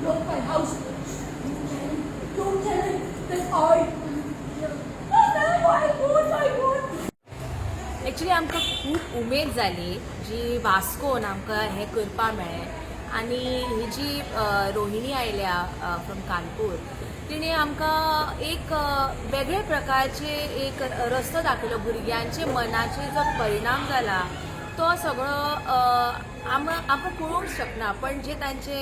Look, my house. Don't tell him that I. Actually आमकां खूब उमेद जाली जी वास्कोन आमकां हें करपा मेळ्ळें आनी ही जी रोहिणी आयल्या फ्रॉम कानपूर तिणें आमकां एक वेगळे प्रकारचे एक रस्तो दाखयलो भुरग्यांचे मनाचेर जो परिणाम जाला तो सगळो आमकां कळूंक शकना पण जे तांचे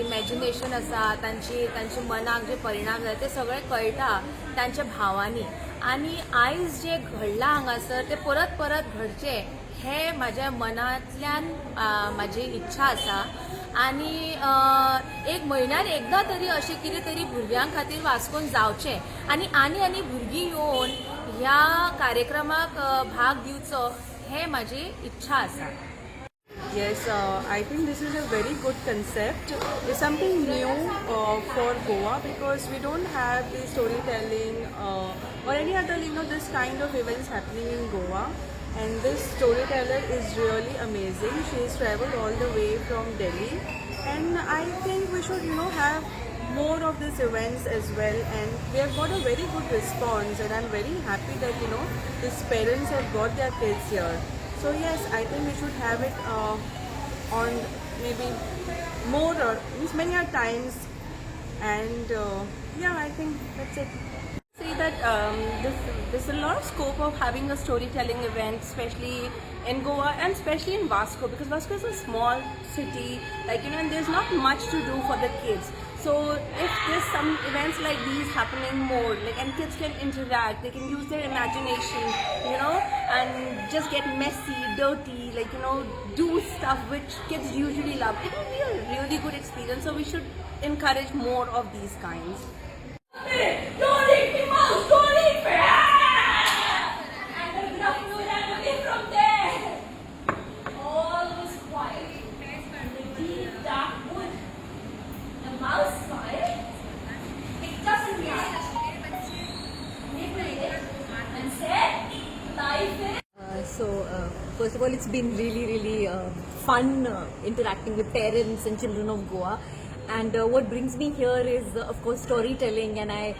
इमॅजिनेशन आसा तांचे मनाक जे परिणाम जाला ते सगळे कळटा तांच्या भावांनी आनी आयज जे घडलां हांगासर ते परत परत घडचे हे म्हाज्या मनांतल्यान म्हाजी इच्छा आसा आनी एक म्हयन्यान एकदां तरी अशें कितें तरी भुरग्यां खातीर वास्कोन जावचें आनी आनी भुरगीं येवन ह्या कार्यक्रमाक भाग दिवचो हे म्हाजी इच्छा आसा. Yes, I think this is a very good concept. It's something new for Goa because we don't have the storytelling or any other, this kind of events happening in Goa. And this storyteller is really amazing. She has traveled all the way from Delhi. And I think we should, have more of these events as well. And we have got a very good response. And I'm very happy that, these parents have got their kids here. So yes, I think we should have it on maybe more or many times, and I think that's it. Say that there's a lot of scope of having a storytelling event, especially in Goa and especially in Vasco, because Vasco is a small city, and there's not much to do for the kids. So if there's some events like these happening more, and kids can interact, they can use their imagination, and just get messy, dirty, do stuff which kids usually love. It will be a really good experience. So we should encourage more of these kinds. Don't eat me, mouse! Don't eat me! And there's enough food and away from there. All was quiet. In the deep, dark wood. The mouse saw it. It doesn't matter. Nibbled it and said, life is. First of all, it's been really fun interacting with parents and children of Goa. And what brings me here is, of course, storytelling, and I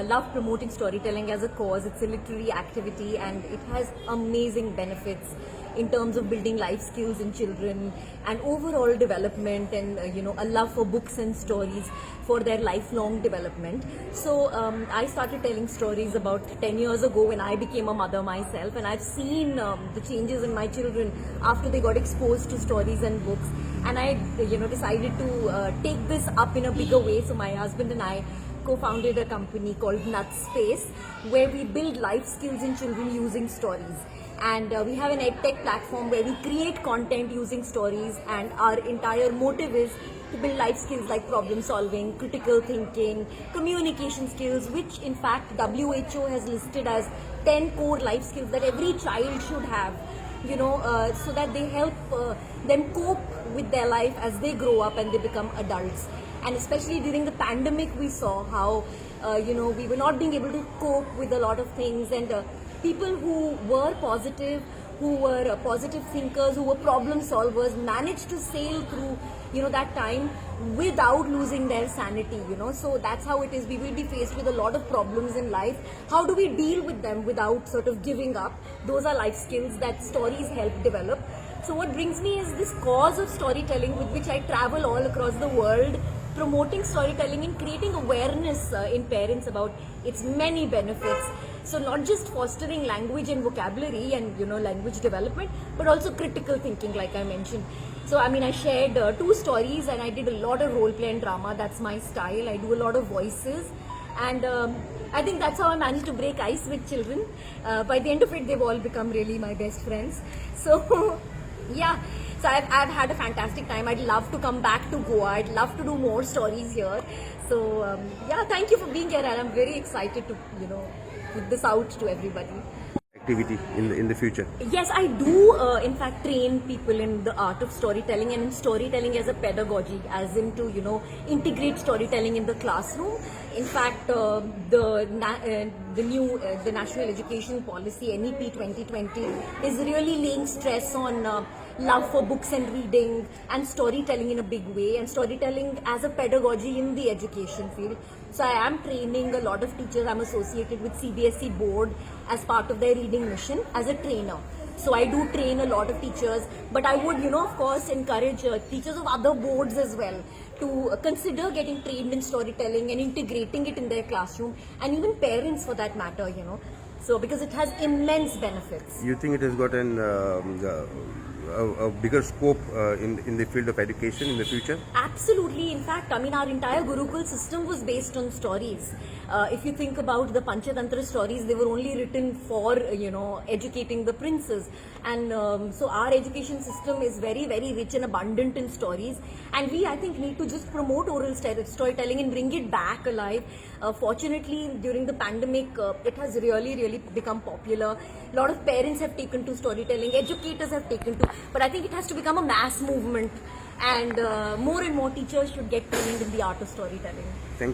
love promoting storytelling as a cause. It's a literary activity and it has amazing benefits in terms of building life skills in children and overall development and, a love for books and stories for their lifelong development. So I started telling stories about 10 years ago when I became a mother myself, and I've seen the changes in my children after they got exposed to stories and books. And I, decided to take this up in a bigger way. So my husband and I co-founded a company called Nuts Space, where we build life skills in children using stories. And we have an edtech platform where we create content using stories, and our entire motive is to build life skills like problem solving, critical thinking, communication skills, which in fact WHO has listed as 10 core life skills that every child should have, so that they help them cope with their life as they grow up and they become adults. And especially during the pandemic, we saw how, we were not being able to cope with a lot of things, and people who were positive, who were positive thinkers, who were problem solvers, managed to sail through, that time without losing their sanity, So that's how it is. We will be faced with a lot of problems in life. How do we deal with them without sort of giving up? Those are life skills that stories help develop. So what brings me is this cause of storytelling, with which I travel all across the world, promoting storytelling and creating awareness in parents about its many benefits. So not just fostering language and vocabulary and language development, but also critical thinking, like I mentioned. So I shared 2 stories, and I did a lot of role play and drama. That's my style. I do a lot of voices, and I think that's how I managed to break ice with children. By the end of it, they've all become really my best friends. So yeah, so I've had a fantastic time. I'd love to come back to Goa. I'd love to do more stories here. So thank you for being here, and I'm very excited to put this out to everybody. Activity in the future? Yes, I do in fact train people in the art of storytelling, and in storytelling as a pedagogy, as in to integrate storytelling in the classroom. In fact, the National Education Policy, NEP 2020, is really laying stress on love for books and reading and storytelling in a big way, and storytelling as a pedagogy in the education field. So I am training a lot of teachers. I'm associated with CBSE board as part of their reading mission as a trainer. So I do train a lot of teachers, but I would, of course, encourage teachers of other boards as well to consider getting trained in storytelling and integrating it in their classroom, and even parents for that matter, So because it has immense benefits. You think it has got a bigger scope in the field of education in the future? Absolutely. In fact, our entire Gurukul system was based on stories. If you think about the Panchatantra stories, they were only written for, educating the princes. And so our education system is very, very rich and abundant in stories. And we, I think, need to just promote oral storytelling and bring it back alive. Fortunately, during the pandemic, it has really, really become popular. A lot of parents have taken to storytelling, educators have taken to, but I think it has to become a mass movement, and more teachers should get trained in the art of storytelling. Thank